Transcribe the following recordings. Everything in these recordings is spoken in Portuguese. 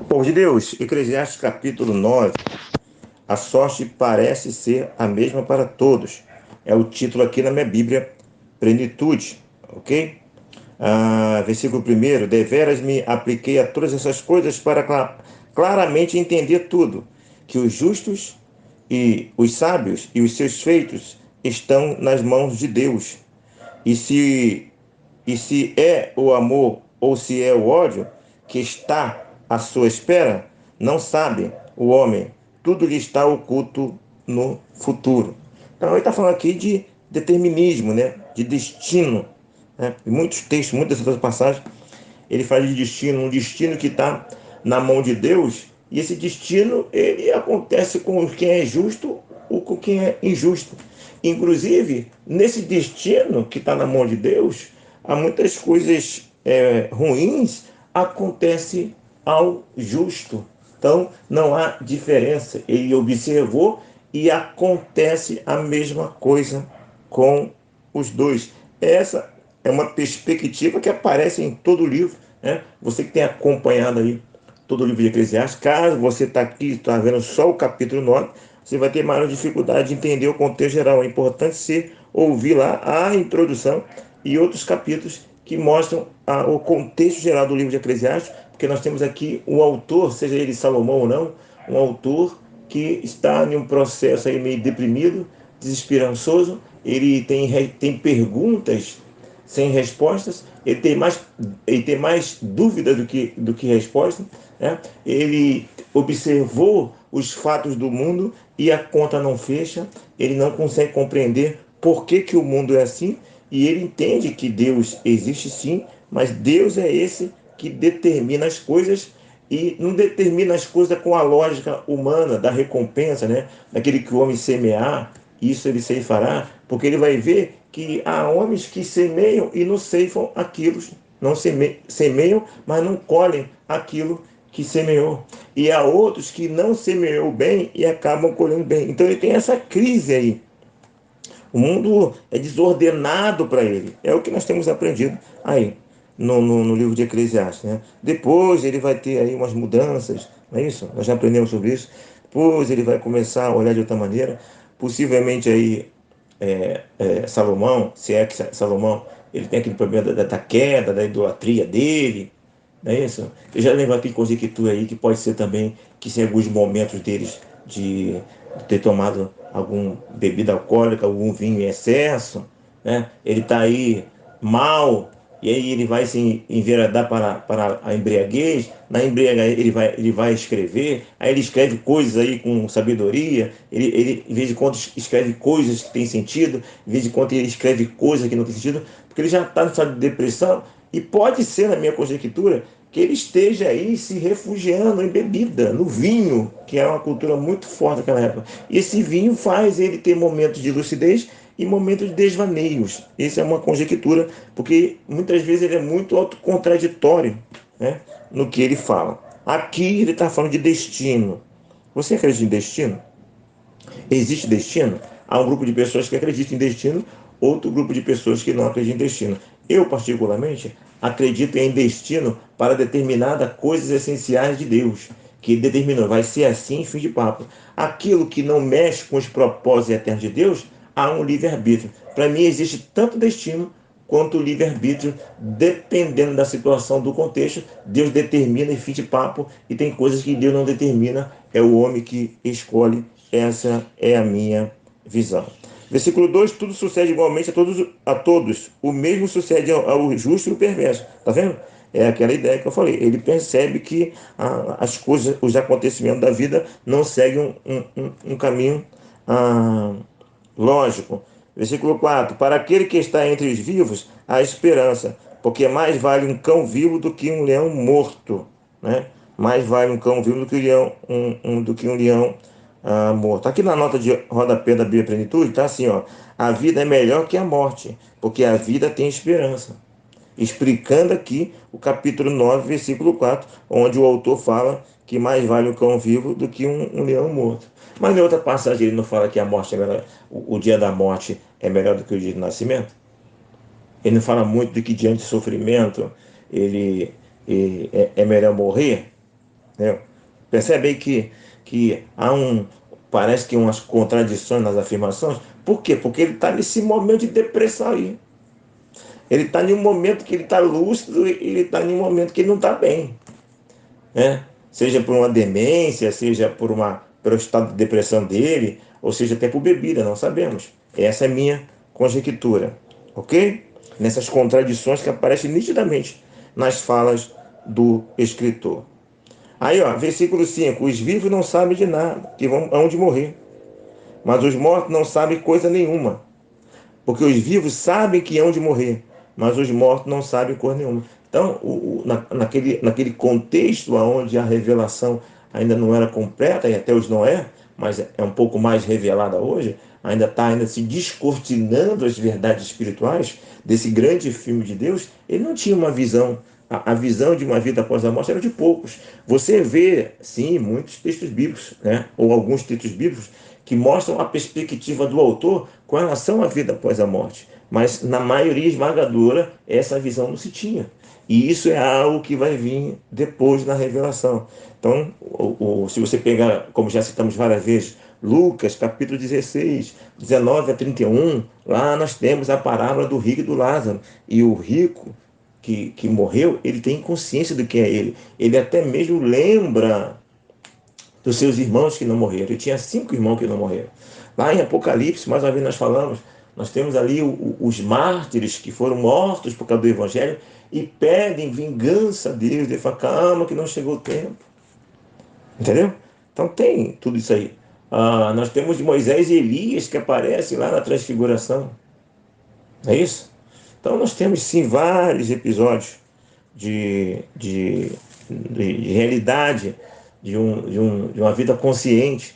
Povo de Deus, Eclesiastes capítulo 9. A sorte parece ser a mesma para todos. É o título aqui na minha Bíblia, Plenitude, ok? Versículo 1. Deveras me apliquei a todas essas coisas para claramente entender tudo, que os justos e os sábios e os seus feitos estão nas mãos de Deus. E se, e se é o amor ou se é o ódio que está à sua espera, não sabe o homem. Tudo lhe está oculto no futuro. Então, ele está falando aqui de determinismo, né? De destino. Né? Em muitos textos, muitas dessas passagens, ele fala de destino, um destino que está na mão de Deus, e esse destino ele acontece com quem é justo ou com quem é injusto. Inclusive, nesse destino que está na mão de Deus, há muitas coisas ruins acontecem ao justo. Então, não há diferença. Ele observou e acontece a mesma coisa com os dois. Essa é uma perspectiva que aparece em todo o livro, né? Você que tem acompanhado aí todo o livro de Eclesiastes, caso você está aqui, está vendo só o capítulo 9, você vai ter maior dificuldade de entender o contexto geral. É importante você ouvir lá a introdução e outros capítulos que mostram o contexto geral do livro de Eclesiastes, porque nós temos aqui um autor, seja ele Salomão ou não, um autor que está em um processo aí meio deprimido, desesperançoso, ele tem perguntas sem respostas, ele tem mais dúvidas do que respostas, né? Ele observou os fatos do mundo e a conta não fecha, ele não consegue compreender por que o mundo é assim, e ele entende que Deus existe sim, mas Deus é esse que determina as coisas e não determina as coisas com a lógica humana da recompensa, né? Daquele que o homem semear, isso ele ceifará, porque ele vai ver que há homens que semeiam e não ceifam aquilo, não semeiam, mas não colhem aquilo que semeou. E há outros que não semeou bem e acabam colhendo bem. Então ele tem essa crise aí. O mundo é desordenado para ele. É o que nós temos aprendido aí no livro de Eclesiastes. Né? Depois ele vai ter aí umas mudanças, não é isso? Nós já aprendemos sobre isso. Depois ele vai começar a olhar de outra maneira. Possivelmente aí Salomão, se é que Salomão, ele tem aquele problema da queda, da idolatria dele, não é isso? Eu já lembro aqui conjectura aí que pode ser também que em alguns momentos deles de ter tomado alguma bebida alcoólica, algum vinho em excesso, né? Ele está aí mal, e aí ele vai se enveredar para a embriaguez, na embriaguez ele vai escrever, aí ele escreve coisas aí com sabedoria, ele em vez de quando escreve coisas que têm sentido, em vez de quando ele escreve coisas que não têm sentido, porque ele já está no estado de depressão, e pode ser, na minha conjectura, que ele esteja aí se refugiando em bebida, no vinho, que é uma cultura muito forte naquela época. E esse vinho faz ele ter momentos de lucidez e momentos de desvaneios. Isso é uma conjectura, porque muitas vezes ele é muito autocontraditório, né, no que ele fala. Aqui ele está falando de destino. Você acredita em destino? Existe destino? Há um grupo de pessoas que acreditam em destino, outro grupo de pessoas que não acreditam em destino. Eu, particularmente, acredito em destino para determinadas coisas essenciais de Deus, que determinou, vai ser assim, fim de papo. Aquilo que não mexe com os propósitos eternos de Deus, há um livre-arbítrio. Para mim, existe tanto destino quanto o livre-arbítrio, dependendo da situação, do contexto. Deus determina e fim de papo, e tem coisas que Deus não determina, é o homem que escolhe. Essa é a minha visão. Versículo 2: tudo sucede igualmente a todos. O mesmo sucede ao justo e ao perverso. Está vendo? É aquela ideia que eu falei. Ele percebe que as coisas, os acontecimentos da vida não seguem um caminho lógico. Versículo 4: para aquele que está entre os vivos, há esperança, porque mais vale um cão vivo do que um leão morto. Né? Mais vale um cão vivo do que um leão morto. Aqui na nota de rodapé da Bíblia Plenitude, está assim, ó: a vida é melhor que a morte, porque a vida tem esperança. Explicando aqui o capítulo 9, versículo 4, onde o autor fala que mais vale um cão vivo do que um leão morto. Mas em outra passagem ele não fala que a morte é melhor, o dia da morte é melhor do que o dia do nascimento? Ele não fala muito de que diante do sofrimento ele é melhor morrer? Né? Percebe aí que há parece que umas contradições nas afirmações. Por quê? Porque ele está nesse momento de depressão aí. Ele está em um momento que ele está lúcido e ele está em um momento que ele não está bem. Né? Seja por uma demência, seja pelo estado de depressão dele, ou seja até por bebida, não sabemos. Essa é a minha conjectura, ok? Nessas contradições que aparecem nitidamente nas falas do escritor. Aí, ó, versículo 5: os vivos não sabem de nada, que hão de morrer, mas os mortos não sabem coisa nenhuma, porque os vivos sabem que hão de morrer, mas os mortos não sabem coisa nenhuma. Então, naquele contexto onde a revelação ainda não era completa, e até hoje não é, mas é um pouco mais revelada hoje, ainda se descortinando as verdades espirituais desse grande filme de Deus, ele não tinha uma visão. A visão de uma vida após a morte era de poucos. Você vê, sim, muitos textos bíblicos, né? Ou alguns textos bíblicos que mostram a perspectiva do autor com relação à vida após a morte. Mas, na maioria esmagadora, essa visão não se tinha. E isso é algo que vai vir depois na revelação. Então, se você pegar, como já citamos várias vezes, Lucas, capítulo 16, 19 a 31, lá nós temos a parábola do rico e do Lázaro. E o rico que morreu, ele tem consciência do que é ele. Ele até mesmo lembra dos seus irmãos que não morreram. Ele tinha 5 irmãos que não morreram. Lá em Apocalipse, mais uma vez nós falamos, nós temos ali os mártires que foram mortos por causa do Evangelho e pedem vingança a Deus. Ele fala, calma que não chegou o tempo. Entendeu? Então tem tudo isso aí. Nós temos Moisés e Elias que aparecem lá na transfiguração. É isso? Então nós temos sim vários episódios de realidade de uma vida consciente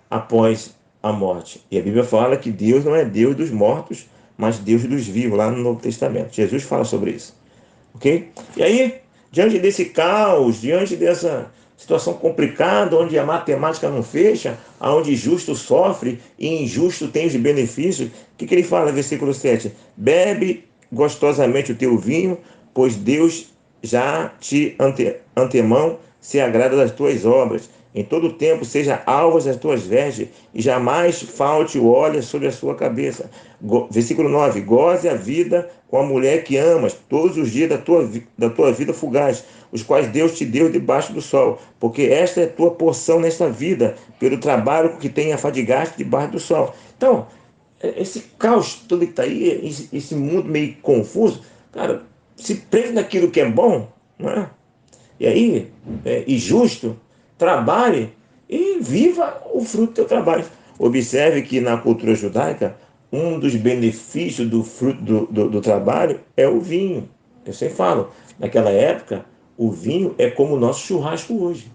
após a morte. E a Bíblia fala que Deus não é Deus dos mortos, mas Deus dos vivos, lá no Novo Testamento. Jesus fala sobre isso. Ok? E aí, diante desse caos, diante dessa situação complicada, onde a matemática não fecha, onde justo sofre e injusto tem os benefícios, o que ele fala no versículo 7? Bebe gostosamente o teu vinho, pois Deus já te antemão se agrada das tuas obras. Em todo tempo seja alvas as tuas vestes, e jamais falte o óleo sobre a sua cabeça. Versículo 9: goze a vida com a mulher que amas, todos os dias da tua vida fugaz, os quais Deus te deu debaixo do sol, porque esta é a tua porção nesta vida, pelo trabalho que tem afadigaste debaixo do sol. Então, esse caos todo que está aí, esse mundo meio confuso, cara, se prende naquilo que é bom, não é? E aí, e justo, trabalhe e viva o fruto do teu trabalho. Observe que na cultura judaica, um dos benefícios do fruto do trabalho é o vinho. Eu sempre falo, naquela época, o vinho é como o nosso churrasco hoje.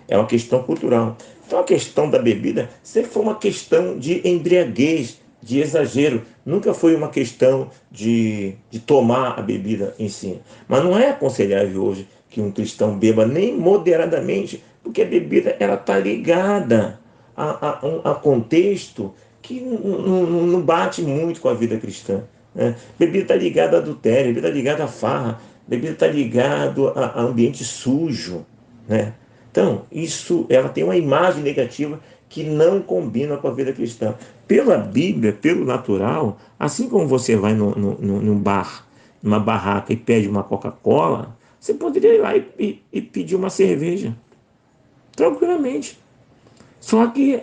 É uma questão cultural. Então a questão da bebida sempre foi uma questão de embriaguez, de exagero. Nunca foi uma questão de tomar a bebida em si. Mas não é aconselhável hoje que um cristão beba nem moderadamente, porque a bebida ela está ligada a contexto que não bate muito com a vida cristã. Né? Bebida está ligada a adultério, bebida está ligada a farra, bebida está ligada a ambiente sujo. Né? Então, isso, ela tem uma imagem negativa que não combina com a vida cristã. Pela Bíblia, pelo natural, assim como você vai num bar, numa barraca e pede uma Coca-Cola, você poderia ir lá e pedir uma cerveja, tranquilamente. Só que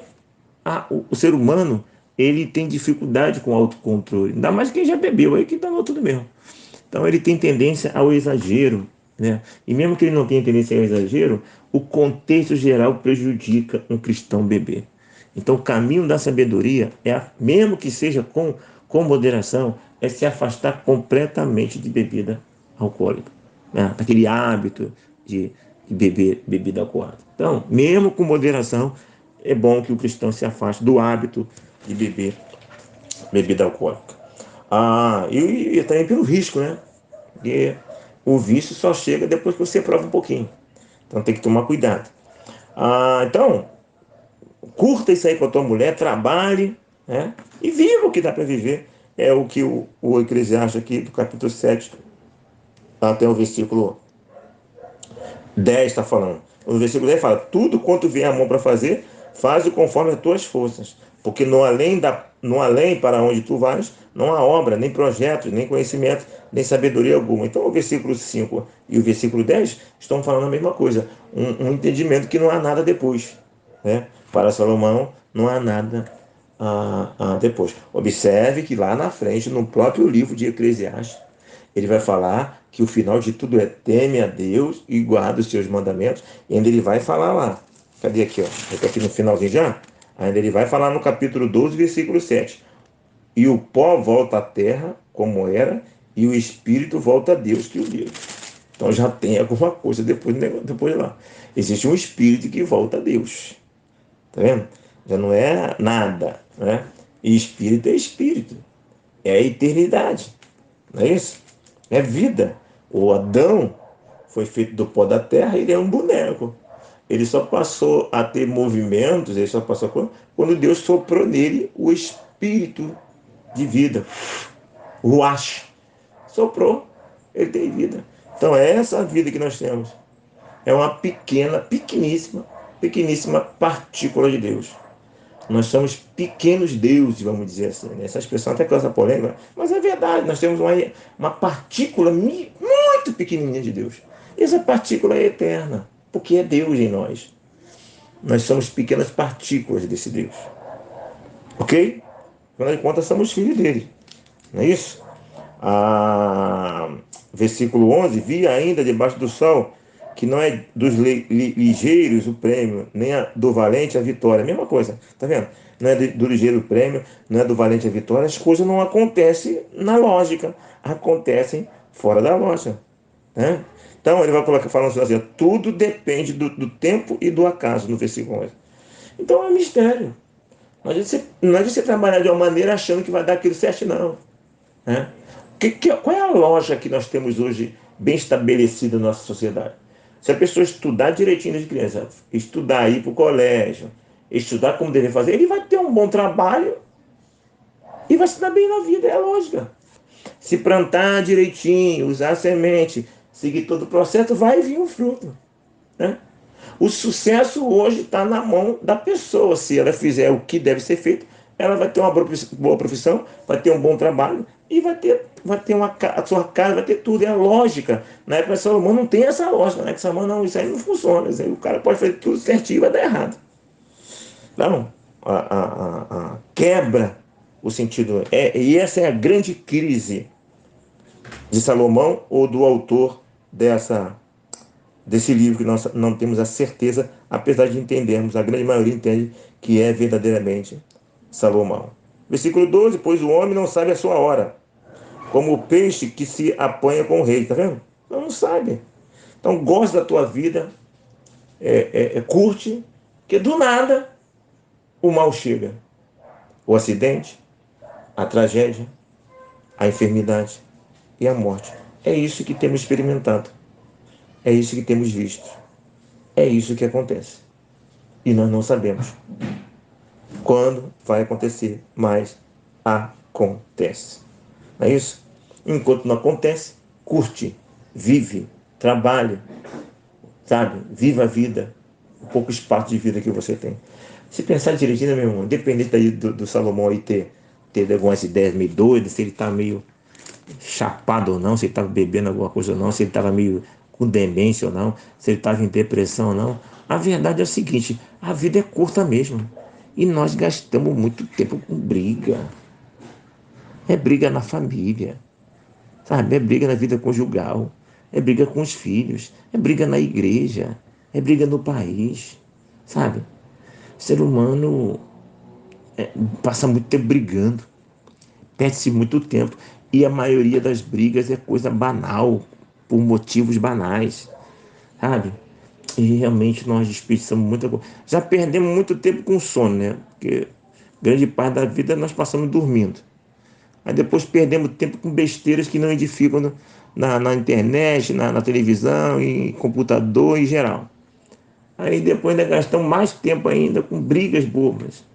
o ser humano, ele tem dificuldade com o autocontrole, ainda mais quem já bebeu, aí que está no tudo mesmo. Então ele tem tendência ao exagero, né? E mesmo que ele não tenha tendência ao exagero, o contexto geral prejudica um cristão beber. Então o caminho da sabedoria mesmo que seja com moderação, é se afastar completamente de bebida alcoólica, né? Daquele hábito de beber bebida alcoólica. Então, mesmo com moderação, é bom que o cristão se afaste do hábito de beber bebida alcoólica. E também pelo risco, né? Porque o vício só chega depois que você prova um pouquinho. Então tem que tomar cuidado. Então, curta isso aí com a tua mulher, trabalhe, né? E viva o que dá para viver. É o que o Eclesiastes aqui, do capítulo 7, até o versículo 10 está falando. O versículo 10 fala: tudo quanto vier a mão para fazer, faz-o conforme as tuas forças. Porque no além para onde tu vais, não há obra, nem projetos, nem conhecimento, nem sabedoria alguma. Então o versículo 5 e o versículo 10 estão falando a mesma coisa. Um entendimento que não há nada depois. Né? Para Salomão, não há nada depois. Observe que lá na frente, no próprio livro de Eclesiastes, ele vai falar que o final de tudo é teme a Deus e guarda os seus mandamentos. E ainda ele vai falar lá. Cadê aqui, ó? Eu tô aqui no finalzinho já. Ainda ele vai falar no capítulo 12, versículo 7. E o pó volta à terra, como era, e o espírito volta a Deus que o deu. Então já tem alguma coisa depois de lá. Existe um espírito que volta a Deus. Tá vendo? Já não é nada, né? E espírito é espírito. É a eternidade. Não é isso? É vida. O Adão foi feito do pó da terra, ele é um boneco. Ele só passou a ter movimentos, ele só passou quando Deus soprou nele o espírito de vida. O ruach. Soprou, ele tem vida. Então é essa vida que nós temos. É uma pequeníssima partícula de Deus. Nós somos pequenos deuses, vamos dizer assim. Né? Essa expressão até causa polêmica, mas é verdade. Nós temos uma partícula muito pequenininha de Deus. E essa partícula é eterna, porque é Deus em nós. Nós somos pequenas partículas desse Deus. Ok? Afinal de contas, somos filhos dele. Não é isso? Versículo 11: vi ainda debaixo do sol que não é dos ligeiros o prêmio, nem do valente a vitória. Mesma coisa, tá vendo? Não é do ligeiro o prêmio, não é do valente a vitória. As coisas não acontecem na lógica, acontecem fora da lógica. Né? Então ele vai colocar falando assim: tudo depende do tempo e do acaso, no versículo 11. Então é um mistério. Não adianta você trabalhar de uma maneira achando que vai dar aquilo certo, não. Né? Qual é a lógica que nós temos hoje bem estabelecida na nossa sociedade? Se a pessoa estudar direitinho desde criança, estudar, ir para o colégio, estudar como deve fazer, ele vai ter um bom trabalho e vai se dar bem na vida, é a lógica. Se plantar direitinho, usar a semente, seguir todo o processo, vai vir um fruto. Né? O sucesso hoje está na mão da pessoa. Se ela fizer o que deve ser feito, ela vai ter uma boa profissão, vai ter um bom trabalho e vai ter a sua casa, vai ter tudo. É a lógica. Na época de Salomão não tem essa lógica. Na época de Salomão, não, isso aí não funciona. Isso aí, o cara pode fazer tudo certinho e vai dar errado. Não. A quebra o sentido. E essa é a grande crise de Salomão ou do autor desse livro, que nós não temos a certeza, apesar de entendermos, a grande maioria entende que é verdadeiramente Salomão. Versículo 12: pois o homem não sabe a sua hora, como o peixe que se apanha com o rei. Tá vendo? Não sabe. Então gosta da tua vida, curte, que do nada o mal chega. O acidente, a tragédia, a enfermidade e a morte. É isso que temos experimentado. É isso que temos visto. É isso que acontece. E nós não sabemos quando vai acontecer, mas acontece. Não é isso? Enquanto não acontece, curte, vive, trabalhe, sabe? Viva a vida, o pouco espaço de vida que você tem. Se pensar direitinho, meu irmão, independente daí do Salomão aí ter algumas ideias meio doidas, se ele está meio chapado ou não, se ele estava bebendo alguma coisa ou não, se ele estava meio com demência ou não, se ele estava em depressão ou não. A verdade é o seguinte: a vida é curta mesmo. E nós gastamos muito tempo com briga. É briga na família, sabe? É briga na vida conjugal, é briga com os filhos, é briga na igreja, é briga no país, sabe? O ser humano passa muito tempo brigando, perde-se muito tempo. E a maioria das brigas é coisa banal, por motivos banais, sabe? E realmente nós desperdiçamos muita coisa. Já perdemos muito tempo com sono, né? Porque grande parte da vida nós passamos dormindo. Aí depois perdemos tempo com besteiras que não edificam na internet, na televisão, em computador em geral. Aí depois ainda gastamos mais tempo ainda com brigas bobas.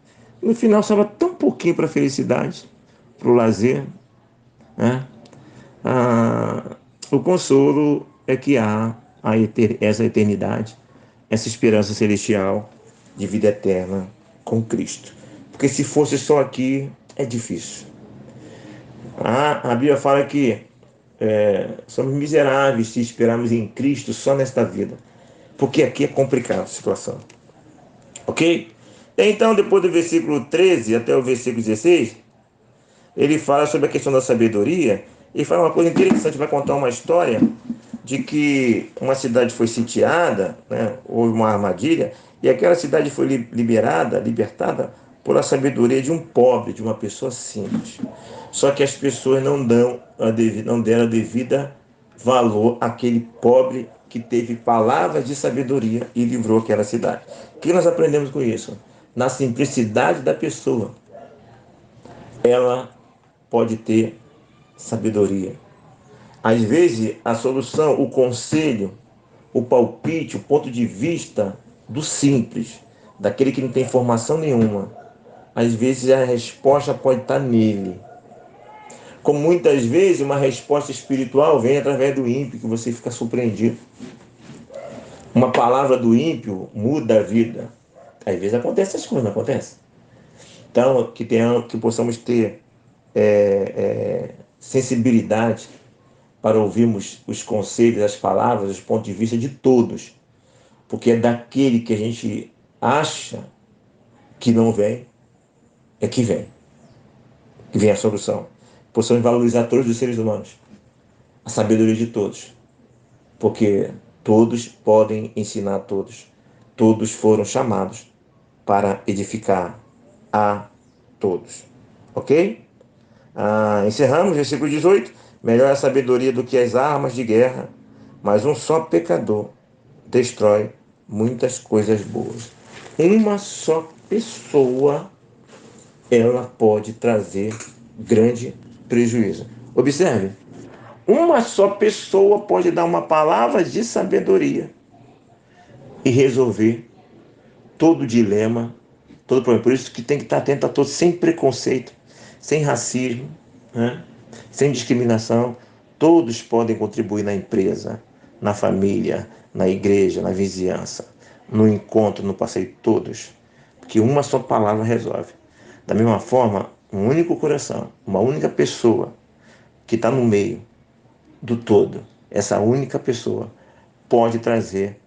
E no final sobra tão pouquinho para a felicidade, para o lazer. Né? O consolo é que há essa eternidade, essa esperança celestial de vida eterna com Cristo. Porque se fosse só aqui, é difícil. A Bíblia fala que somos miseráveis se esperarmos em Cristo só nesta vida. Porque aqui é complicada a situação. Ok? Então, depois do versículo 13 até o versículo 16, ele fala sobre a questão da sabedoria e fala uma coisa interessante, vai contar uma história de que uma cidade foi sitiada, né, houve uma armadilha, e aquela cidade foi libertada por a sabedoria de um pobre, de uma pessoa simples. Só que as pessoas não deram a devida valor àquele pobre que teve palavras de sabedoria e livrou aquela cidade. O que nós aprendemos com isso? Na simplicidade da pessoa, ela pode ter sabedoria. Às vezes, a solução, o conselho, o palpite, o ponto de vista do simples, daquele que não tem formação nenhuma, às vezes a resposta pode estar nele. Como muitas vezes uma resposta espiritual vem através do ímpio, que você fica surpreendido. Uma palavra do ímpio muda a vida. Às vezes acontece essas coisas, não acontece? Então, que possamos ter sensibilidade para ouvirmos os conselhos, as palavras, os pontos de vista de todos. Porque é daquele que a gente acha que não vem, é que vem a solução. Possamos valorizar todos os seres humanos, a sabedoria de todos, porque todos podem ensinar a todos. Todos foram chamados para edificar a todos. Ok? Encerramos, versículo 18. Melhor é a sabedoria do que as armas de guerra, mas um só pecador destrói muitas coisas boas. Uma só pessoa, ela pode trazer grande prejuízo. Observe, uma só pessoa pode dar uma palavra de sabedoria e resolver todo dilema, todo problema. Por isso que tem que estar atento a todos, sem preconceito, sem racismo, né? Sem discriminação. Todos podem contribuir na empresa, na família, na igreja, na vizinhança, no encontro, no passeio, todos. Porque uma só palavra resolve. Da mesma forma, um único coração, uma única pessoa que está no meio do todo, essa única pessoa pode trazer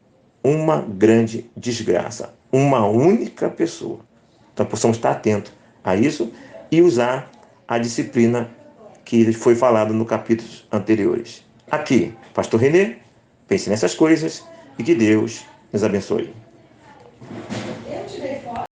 uma grande desgraça. Uma única pessoa. Então, possamos estar atentos a isso e usar a disciplina que foi falada no capítulos anteriores. Aqui, Pastor Renê, pense nessas coisas e que Deus nos abençoe.